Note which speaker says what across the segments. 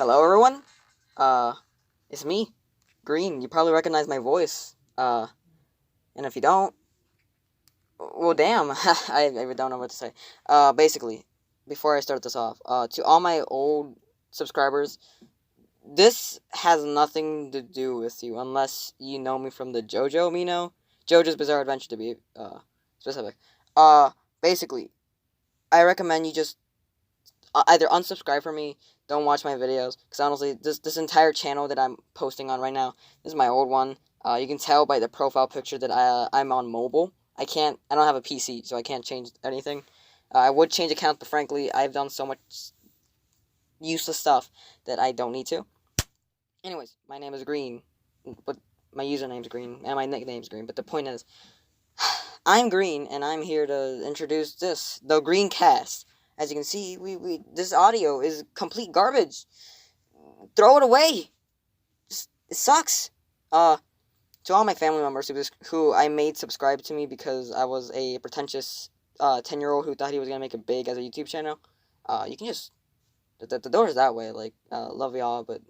Speaker 1: Hello, everyone. Uh, it's me, Green. You probably recognize my voice. And if you don't, well, damn, I don't know what to say. Basically, before I start this off, to all my old subscribers, this has nothing to do with you unless you know me from the JoJo amino, JoJo's Bizarre Adventure to be specific. Basically, I recommend you just either unsubscribe from me, don't watch my videos, because honestly, this entire channel that I'm posting on right now, this is my old one. You can tell by the profile picture that I'm on mobile. I don't have a PC, so I can't change anything. I would change accounts, but frankly, I've done so much useless stuff that I don't need to. Anyways, my name is Green, but my username's Green, and my nickname's Green, but the point is, I'm Green, and I'm here to introduce the GreenCast. As you can see, this audio is complete garbage. Throw it away. It sucks. To all my family members who I made subscribe to me because I was a pretentious 10-year-old who thought he was gonna make it big as a YouTube channel. You can just the door is that way. Like, love y'all, but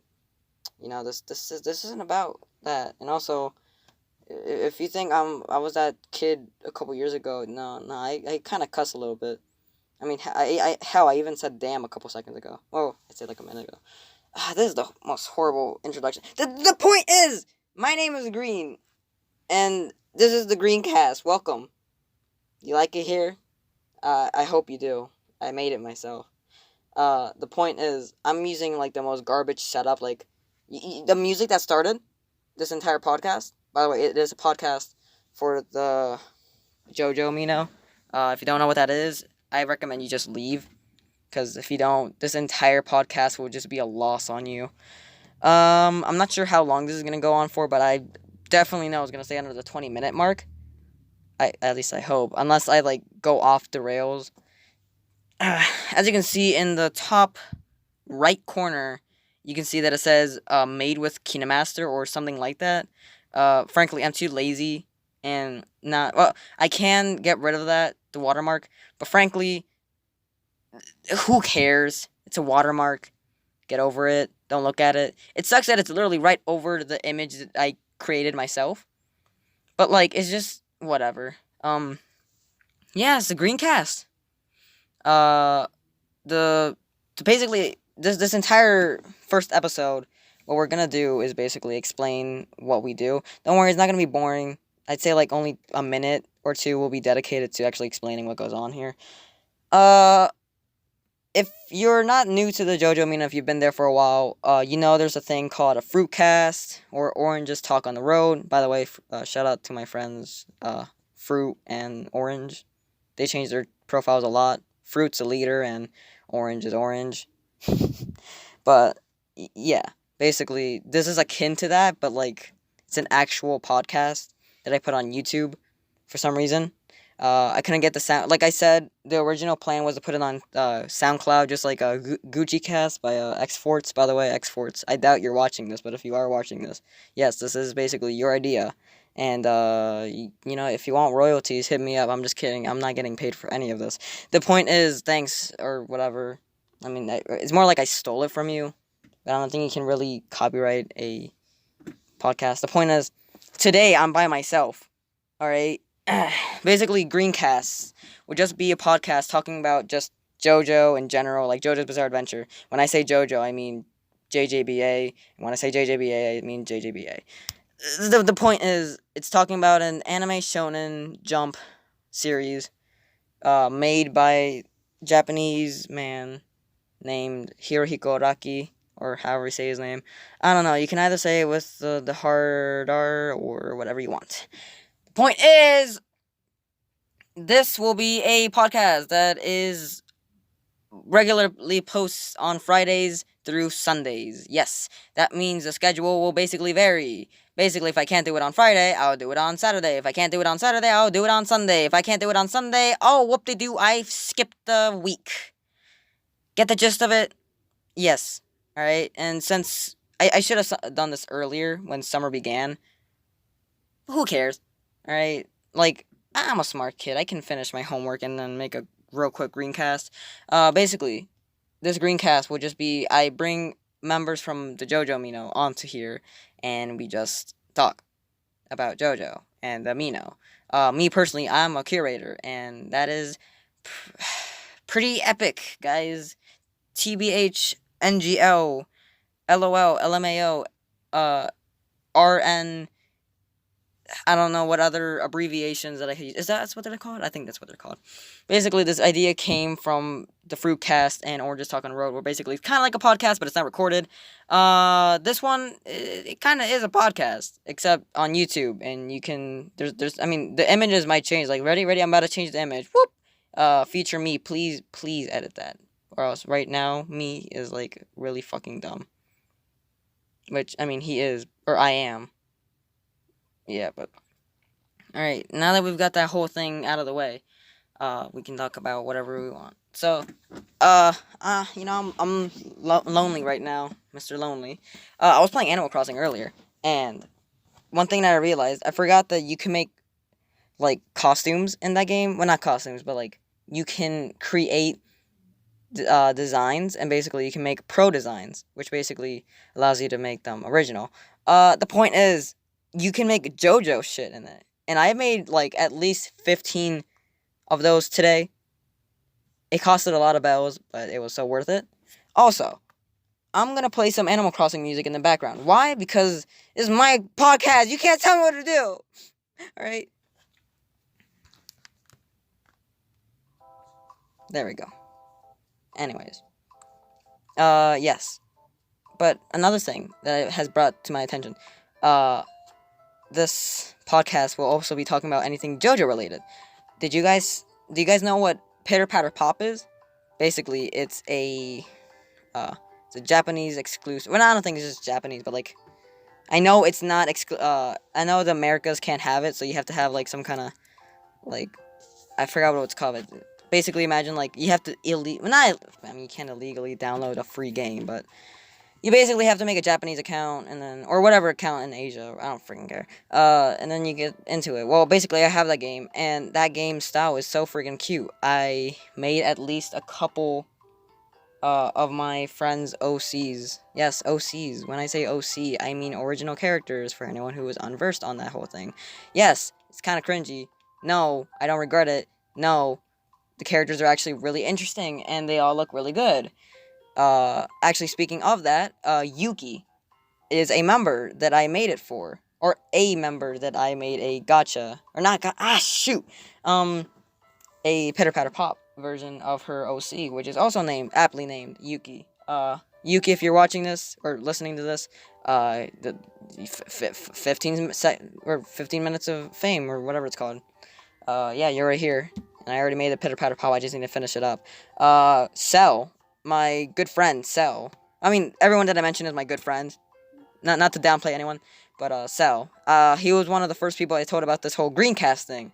Speaker 1: this isn't about that. And also, if you think I was that kid a couple years ago, no, I kind of cuss a little bit. I mean, I even said damn a couple seconds ago. Oh, I said like a minute ago. This is the most horrible introduction. The point is, my name is Green, and this is the GreenCast. Welcome. You like it here? I hope you do. I made it myself. The point is, I'm using like the most garbage setup. Like, the music that started this entire podcast. By the way, it is a podcast for the JoJo amino. If you don't know what that is, I recommend you just leave, because if you don't, this entire podcast will just be a loss on you. I'm not sure how long this is going to go on for, but I definitely know it's going to stay under the 20-minute mark. At least I hope, unless I, like, go off the rails. As you can see in the top right corner, you can see that it says, made with KineMaster or something like that. Frankly, I'm too lazy and not, well, I can get rid of that, the watermark, but frankly, who cares? It's a watermark. Get over it. Don't look at it. It sucks that it's literally right over the image that I created myself. But, like, it's just whatever. Yeah, it's the GreenCast. Basically, this entire first episode, what we're gonna do is basically explain what we do. Don't worry, it's not gonna be boring. I'd say, like, only a minute or two will be dedicated to actually explaining what goes on here. If you're not new to the JoJo, I mean, if you've been there for a while, you know there's a thing called a fruit cast, or Oranges Talk on the Road. By the way, shout out to my friends, Fruit and Orange. They changed their profiles a lot. Fruit's a leader, and Orange is Orange. But, yeah, basically, this is akin to that, but, like, it's an actual podcast that I put on YouTube for some reason. I couldn't get the sound. Like I said, the original plan was to put it on SoundCloud, just like a Gucci Cast by X-Forts. By the way, X-Forts, I doubt you're watching this, but if you are watching this, yes, this is basically your idea. And, if you want royalties, hit me up. I'm just kidding. I'm not getting paid for any of this. The point is, thanks, or whatever. I mean, it's more like I stole it from you, but I don't think you can really copyright a podcast. The point is, today I'm by myself, alright? Basically, GreenCasts would just be a podcast talking about just JoJo in general, like JoJo's Bizarre Adventure. When I say JoJo, I mean JJBA. And when I say JJBA, I mean JJBA. The point is, it's talking about an anime shonen jump series made by Japanese man named Hirohiko Araki, or however you say his name. I don't know. You can either say it with the hard R or whatever you want. The point is, this will be a podcast that is regularly posts on Fridays through Sundays. Yes, that means the schedule will basically vary. Basically, if I can't do it on Friday, I'll do it on Saturday. If I can't do it on Saturday, I'll do it on Sunday. If I can't do it on Sunday, oh, whoop-de-doo, I've skipped the week. Get the gist of it? Yes. Alright, and since I should have done this earlier when summer began, who cares? Alright, like, I'm a smart kid. I can finish my homework and then make a real quick GreenCast. Basically, this GreenCast will just be, I bring members from the JoJo amino onto here, and we just talk about JoJo and the amino. Me personally, I'm a curator, and that is pretty epic, guys. TBH, NGL, LOL, LMAO, RN. I don't know what other abbreviations that I could use. That's what they're called? I think that's what they're called. Basically, this idea came from the Fruitcast and Oranges Talk on the Road, where basically it's kind of like a podcast, but it's not recorded. This one, it kind of is a podcast, except on YouTube, and you can, I mean, the images might change. Like, ready, I'm about to change the image. Whoop! Feature me, please edit that. Or else, right now, me is, like, really fucking dumb. Which, I mean, he is, or I am. Yeah, but alright, now that we've got that whole thing out of the way, we can talk about whatever we want. So, you know, I'm lonely right now, Mr. Lonely. I was playing Animal Crossing earlier, and one thing that I realized, I forgot that you can make, like, costumes in that game. Well, not costumes, but, like, you can create designs, and basically you can make pro designs, which basically allows you to make them original. The point is, you can make JoJo shit in it. And I made, like, at least 15 of those today. It costed a lot of bells, but it was so worth it. Also, I'm gonna play some Animal Crossing music in the background. Why? Because this is my podcast. You can't tell me what to do. Alright? There we go. Anyways. Yes. But another thing that has brought to my attention, this podcast will also be talking about anything JoJo related. Do you guys know what Pitter Patter Pop is? Basically, it's a Japanese exclusive. Well, I don't think it's just Japanese, but, like, I know it's not I know the Americas can't have it, so you have to have, like, some kind of, like, I forgot what it's called. Basically, imagine, like, you have to I mean, you can't illegally download a free game, but you basically have to make a Japanese account, and then, or whatever account in Asia, I don't freaking care, and then you get into it. Well, basically, I have that game, and that game style is so freaking cute. I made at least a couple, of my friends' OCs. Yes, OCs. When I say OC, I mean original characters, for anyone who is unversed on that whole thing. Yes, it's kind of cringy. No, I don't regret it. No, the characters are actually really interesting, and they all look really good. Actually, speaking of that, Yuki is a member that I made it for. Or a member that I made a gacha. Or not shoot! A Pitter Patter Pop version of her OC, which is also aptly named Yuki. Yuki, if you're watching this, or listening to this, the 15 minutes of fame, or whatever it's called. Yeah, you're right here. And I already made the Pitter Patter Pop, I just need to finish it up. Cell. My good friend, Cell. I mean, everyone that I mentioned is my good friend. Not to downplay anyone, but, Cell. He was one of the first people I told about this whole GreenCast thing.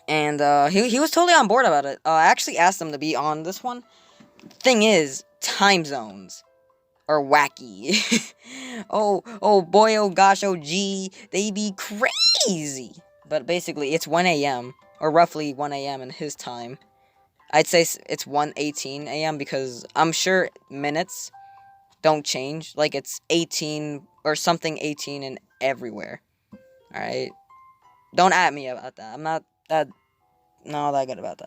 Speaker 1: And, he was totally on board about it. I actually asked him to be on this one. Thing is, time zones are wacky. oh boy, oh gosh, oh gee, they be crazy. But basically, it's 1 a.m., or roughly 1 a.m. in his time. I'd say it's 1:18 a.m. because I'm sure minutes don't change. Like, it's 18 or something 18 in everywhere. Alright? Don't at me about that. I'm not that good about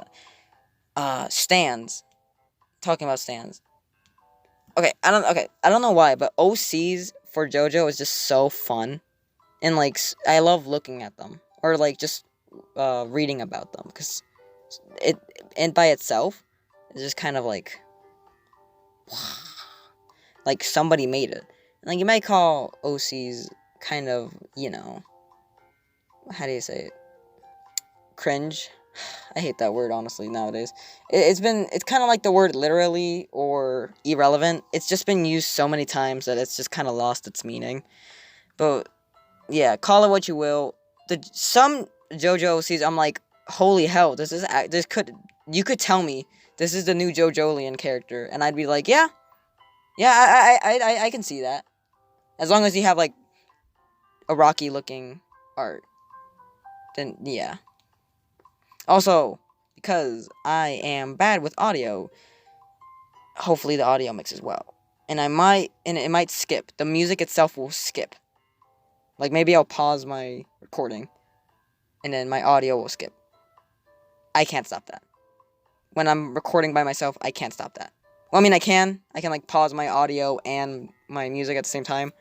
Speaker 1: that. Stands. Talking about stands. Okay, I don't know why, but OCs for JoJo is just so fun. And, like, I love looking at them. Or, like, just reading about them. Because and by itself, it's just kind of like somebody made it. Like, you might call OCs kind of, you know, how do you say it? Cringe. I hate that word, honestly, nowadays. It's kind of like the word literally or irrelevant. It's just been used so many times that it's just kind of lost its meaning. But, yeah, call it what you will. Some JoJo OCs, I'm like, holy hell, you could tell me this is the new JoJolian character, and I'd be like, yeah, I can see that. As long as you have, like, a rocky-looking art, then, yeah. Also, because I am bad with audio, hopefully the audio mixes well. and it might skip. The music itself will skip. Like, maybe I'll pause my recording, and then my audio will skip. I can't stop that. When I'm recording by myself, I can't stop that. Well, I mean, I can, like, pause my audio and my music at the same time,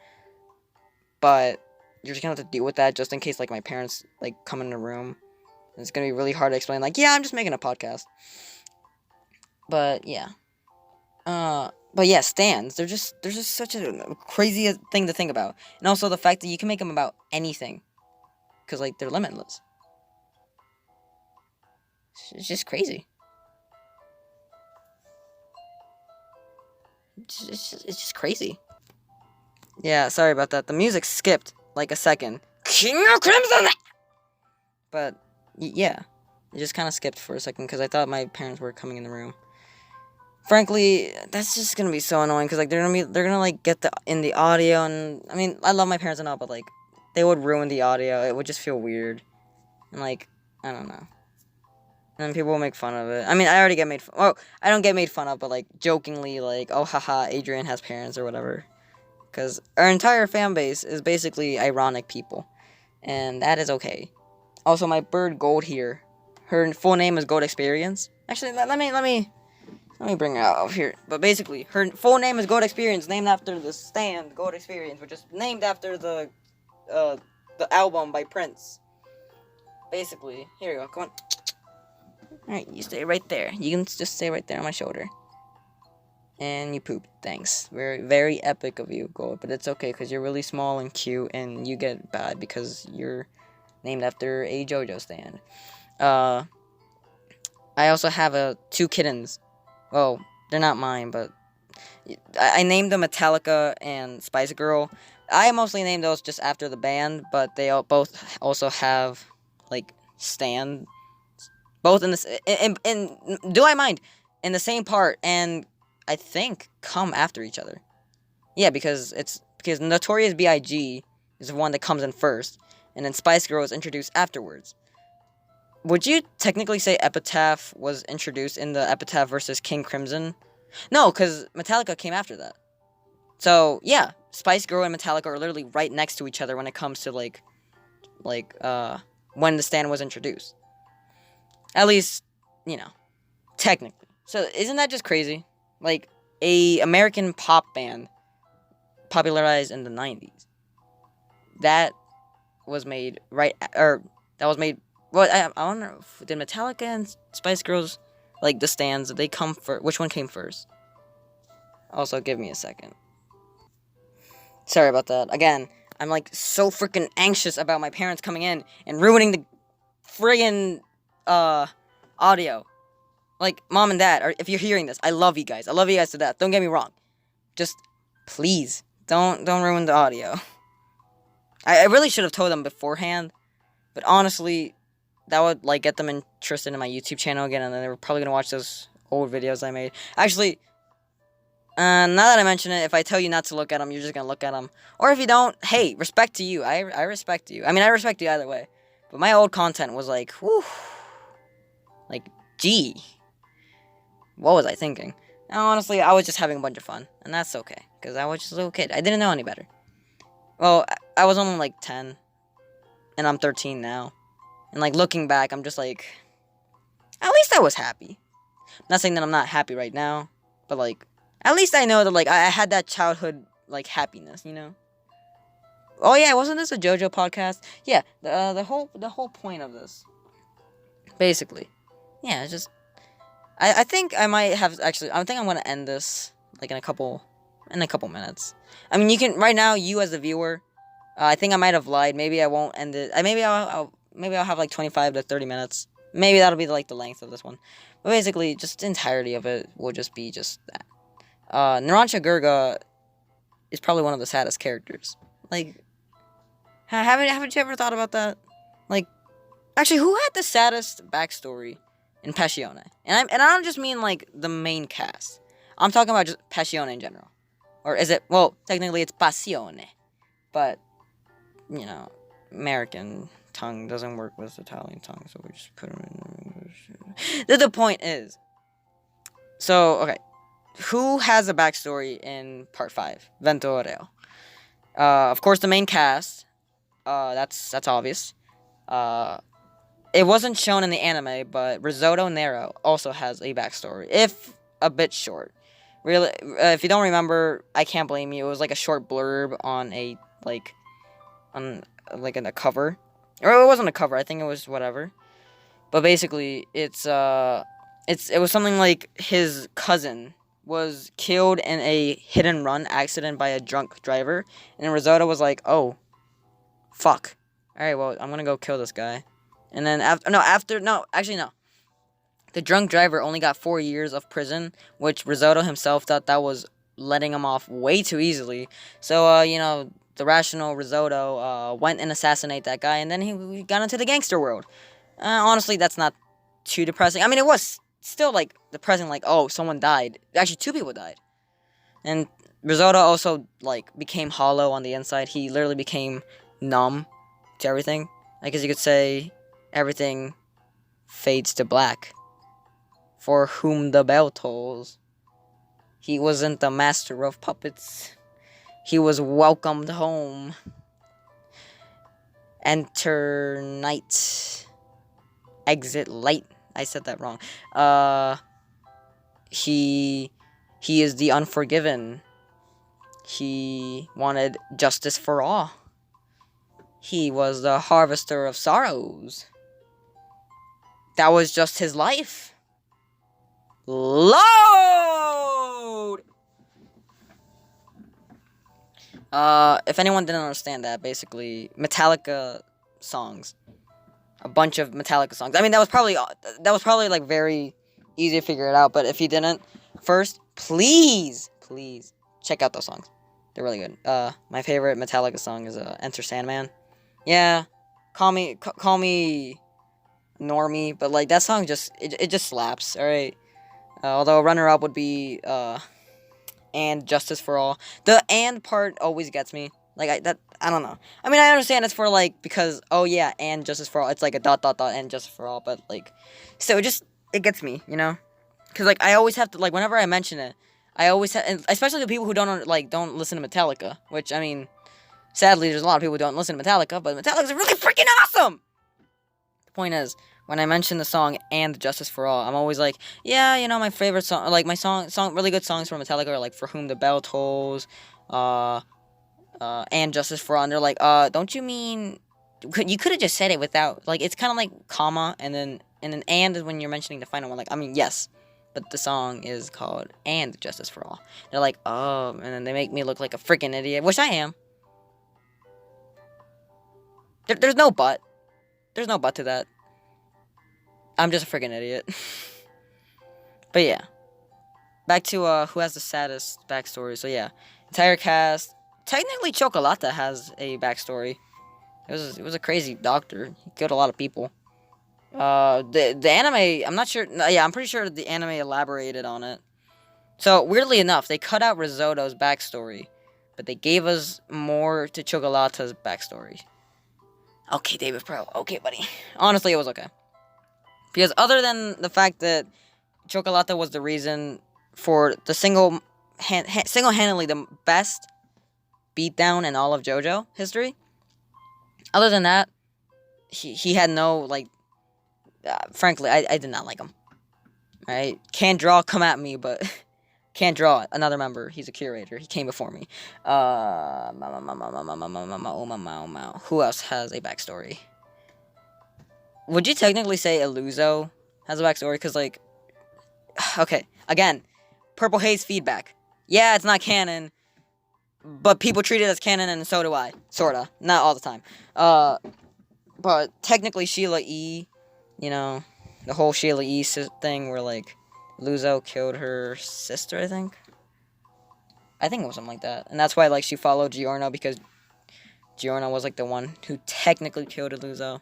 Speaker 1: but you're just gonna have to deal with that just in case, like, my parents, like, come in the room. It's gonna be really hard to explain, like, yeah, I'm just making a podcast. But, yeah. But yeah, stands. They're just such a crazy thing to think about. And also the fact that you can make them about anything. Because, like, they're limitless. It's just crazy. It's just crazy. Yeah, sorry about that. The music skipped, like, a second. King of Crimson! But, yeah. It just kind of skipped for a second because I thought my parents were coming in the room. Frankly, that's just gonna be so annoying because, like, they're gonna like get in the audio, and I mean, I love my parents and all, but, like, they would ruin the audio. It would just feel weird, and, like, I don't know. And people will make fun of it. I mean, I already get made fun. Well, I don't get made fun of, but, like, jokingly, like, oh haha, Adrian has parents or whatever. Because our entire fan base is basically ironic people, and that is okay. Also, my bird Gold here, her full name is Gold Experience. Actually, let me bring her out here. But basically, her full name is Gold Experience, named after the stand Gold Experience, which is named after the album by Prince. Basically, here you go. Come on. Alright, you stay right there. You can just stay right there on my shoulder. And you pooped. Thanks. Very, very epic of you, Gold. But it's okay, because you're really small and cute, and you get bad because you're named after a JoJo stand. I also have 2 kittens. Well, they're not mine, but I named them Metallica and Spice Girl. I mostly named those just after the band, but they both also have, like, stand. Both in this, in do I mind? In the same part, and I think come after each other. Yeah, because Notorious B.I.G. is the one that comes in first, and then Spice Girl is introduced afterwards. Would you technically say Epitaph was introduced in the Epitaph versus King Crimson? No, because Metallica came after that. So, yeah, Spice Girl and Metallica are literally right next to each other when it comes to, like, when the stand was introduced. At least, you know, technically. So, isn't that just crazy? Like, a American pop band popularized in the 90s. That was made well, I don't know. Did Metallica and Spice Girls, like, the stands, did they come first? Which one came first? Also, give me a second. Sorry about that. Again, I'm, like, so freaking anxious about my parents coming in and ruining the friggin' audio. Like, Mom and Dad, if you're hearing this, I love you guys. I love you guys to death. Don't get me wrong. Just, please, don't ruin the audio. I really should have told them beforehand, but honestly, that would, like, get them interested in my YouTube channel again, and then they were probably gonna watch those old videos I made. Actually, now that I mention it, if I tell you not to look at them, you're just gonna look at them. Or if you don't, hey, respect to you. I respect you. I mean, I respect you either way. But my old content was like, whew. Like, gee. What was I thinking? And honestly, I was just having a bunch of fun. And that's okay. Because I was just a little kid. I didn't know any better. Well, I was only, like, 10. And I'm 13 now. And, like, looking back, I'm just like, at least I was happy. Not saying that I'm not happy right now. But, like, at least I know that, like, I had that childhood, like, happiness, you know? Oh, yeah, wasn't this a JoJo podcast? Yeah, the whole point of this. Basically. Yeah, it's just... I think I might have... Actually, I think I'm going to end this, like, in a couple minutes. I mean, you can... Right now, you as the viewer... I think I might have lied. Maybe I won't end it. Maybe I'll have, like, 25 to 30 minutes. Maybe that'll be, like, the length of this one. But basically, just the entirety of it will just be just that. Narancia Gurga is probably one of the saddest characters. Like, haven't you ever thought about that? Like, actually, who had the saddest backstory in Passione? And I don't just mean, like, the main cast. I'm talking about just Passione in general. Or is it, well, technically it's Passione. But, you know, American tongue doesn't work with Italian tongue, so we just put them in English. The point is, so, okay, who has a backstory in Part 5? Vento Oreo. Of course, the main cast. That's obvious. It wasn't shown in the anime, but Risotto Nero also has a backstory, if a bit short. Really, if you don't remember, I can't blame you. It was like a short blurb on a in a cover, or it wasn't a cover. I think it was whatever. But basically, it was something like his cousin was killed in a hit and run accident by a drunk driver, and Risotto was like, "Oh, fuck! All right, well, I'm gonna go kill this guy." And then no. The drunk driver only got 4 years of prison, which Risotto himself thought that was letting him off way too easily. So, the rational Risotto went and assassinated that guy, and then he got into the gangster world. Honestly, that's not too depressing. I mean, it was still, like, depressing, like, oh, someone died. Actually, 2 people died. And Risotto also, like, became hollow on the inside. He literally became numb to everything. I guess you could say everything fades to black. For whom the bell tolls. He wasn't the master of puppets. He was welcomed home. Enter night. Exit light. I said that wrong. He is the unforgiven. He wanted justice for all. He was the harvester of sorrows. That was just his life. Load! If anyone didn't understand that, basically, Metallica songs. A bunch of Metallica songs. I mean, that was probably like very easy to figure it out, but if you didn't, first, please check out those songs. They're really good. My favorite Metallica song is Enter Sandman. Yeah, call me normie, but like that song just slaps, alright? Although a runner-up would be, and Justice for All. The and part always gets me. Like, I don't know. I mean, I understand it's for, like, because, oh yeah, and Justice for All. It's like a ... and Justice for All, but, like, so it gets me, you know? Because, like, I always have to, like, whenever I mention it, I always have, and especially the people who don't listen to Metallica, which, I mean, sadly, there's a lot of people who don't listen to Metallica, but Metallica's really freaking awesome! The point is, when I mention the song and Justice for All, I'm always like, yeah, my favorite song, like my song, really good songs from Metallica are like For Whom the Bell Tolls, and Justice for All. And they're like, don't you mean, you could have just said it without, like, it's kind of like comma, and then and is when you're mentioning the final one. Like, I mean, yes, but the song is called And Justice for All. They're like, oh, and then they make me look like a freaking idiot, which I am. There's no but. There's no but to that. I'm just a freaking idiot. But yeah. Back to who has the saddest backstory. So yeah. Entire cast. Technically Chocolata has a backstory. It was a crazy doctor. He killed a lot of people. The anime, I'm not sure. Yeah, I'm pretty sure the anime elaborated on it. So weirdly enough, they cut out Risotto's backstory, but they gave us more to Chocolata's backstory. Okay, David Pro. Okay, buddy. Honestly, it was okay. Because other than the fact that Chocolata was the reason for the single-handedly the best beatdown in all of JoJo history, other than that, he had no, like, frankly, I did not like him. Alright? Can't draw, come at me, but can't draw another member. He's a curator. He came before me. Who else has a backstory? Would you technically say Illuso has a backstory? Because, like, okay, again, Purple Haze feedback. Yeah, it's not canon, but people treat it as canon, and so do I. Sorta. Not all the time. But technically Sheila E., the whole Sheila E. thing where, like, Illuso killed her sister, I think. I think it was something like that. And that's why, like, she followed Giorno, because Giorno was, like, the one who technically killed Illuso.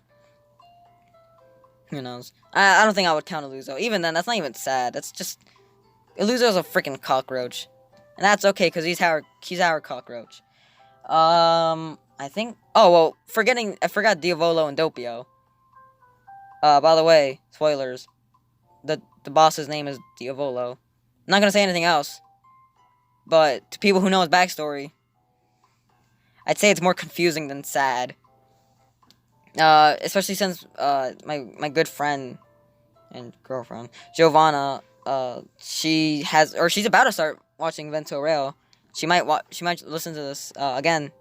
Speaker 1: Who knows? I don't think I would count Illuso. Even then, that's not even sad. That's just... Illuso's a freaking cockroach. And that's okay, because he's our cockroach. I think... Oh, well, I forgot Diavolo and Doppio. By the way, spoilers. The boss's name is Diavolo. not gonna say anything else. But to people who know his backstory, I'd say it's more confusing than sad. Especially since my good friend and girlfriend Giovanna, she's about to start watching Vento Rail. She might listen to this again.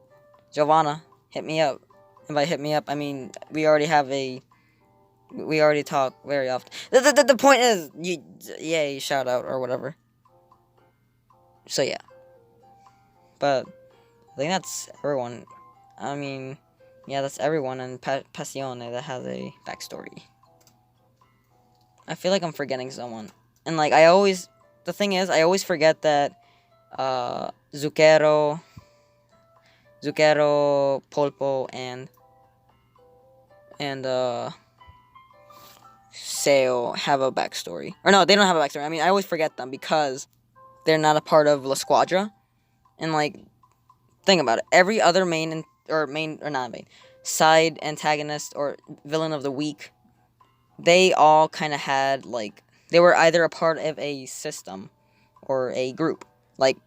Speaker 1: Giovanna, hit me up. And by hit me up, I mean we already talk very often. The point is, yay, shout out or whatever. So yeah, but I think that's everyone. I mean, yeah, that's everyone in Passione that has a backstory. I feel like I'm forgetting someone, and like the thing is, I always forget that Zucchero, Polpo, and Seo have a backstory. Or no, they don't have a backstory. I mean, I always forget them because they're not a part of La Squadra. And like, think about it. Every other side antagonist or villain of the week, they all kind of had like, they were either a part of a system or a group. Like,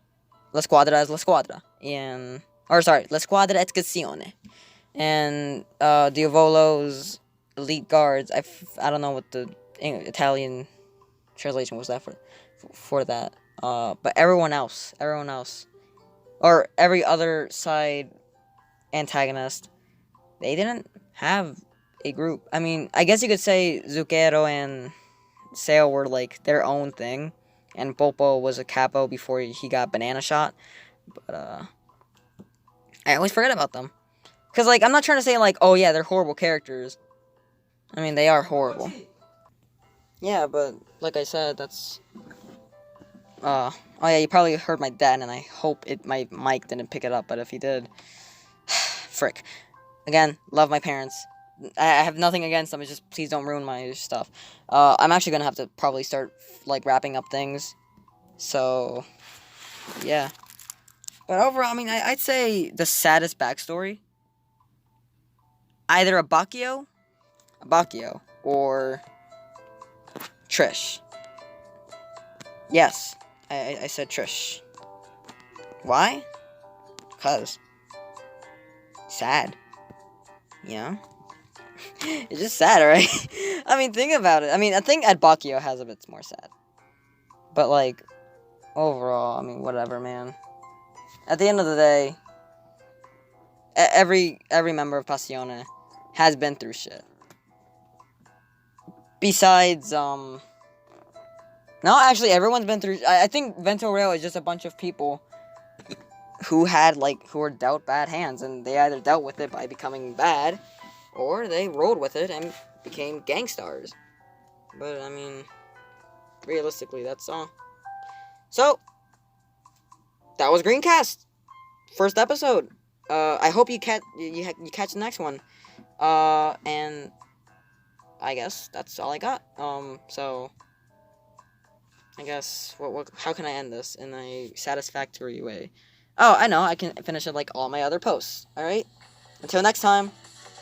Speaker 1: La Squadra is La Squadra. La Squadra Escazione. And Diavolo's Elite Guards, I don't know what the Italian translation was that for that. But everyone else, or every other side antagonist, they didn't have a group. I mean, I guess you could say Zucchero and Seo were like their own thing, and Polpo was a capo before he got banana shot. But I always forget about them. Because, like, I'm not trying to say, like, oh, yeah, they're horrible characters. I mean, they are horrible. Yeah, but, like I said, that's... oh, yeah, you probably heard my dad, and I hope my mic didn't pick it up, but if he did... frick. Again, love my parents. I have nothing against them, it's just, please don't ruin my stuff. I'm actually gonna have to probably start, like, wrapping up things. So, yeah. But overall, I mean, I'd say the saddest backstory... either a Bacchio, or Trish. Yes, I said Trish. Why? Because sad. You know? It's just sad, right? I mean, think about it. I mean, I think Bacchio has a bit more sad. But, like, overall, I mean, whatever, man. At the end of the day, every member of Passione has been through shit. Besides, no, actually, everyone's been through... I think Vento Rail is just a bunch of people who were dealt bad hands, and they either dealt with it by becoming bad, or they rolled with it and became gangstars. But, I mean, realistically, that's all. So, that was GreenCast. First episode. I hope you catch the next one. And I guess that's all I got. So I guess how can I end this in a satisfactory way? Oh, I know, I can finish it like all my other posts. Alright? Until next time,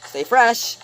Speaker 1: stay fresh.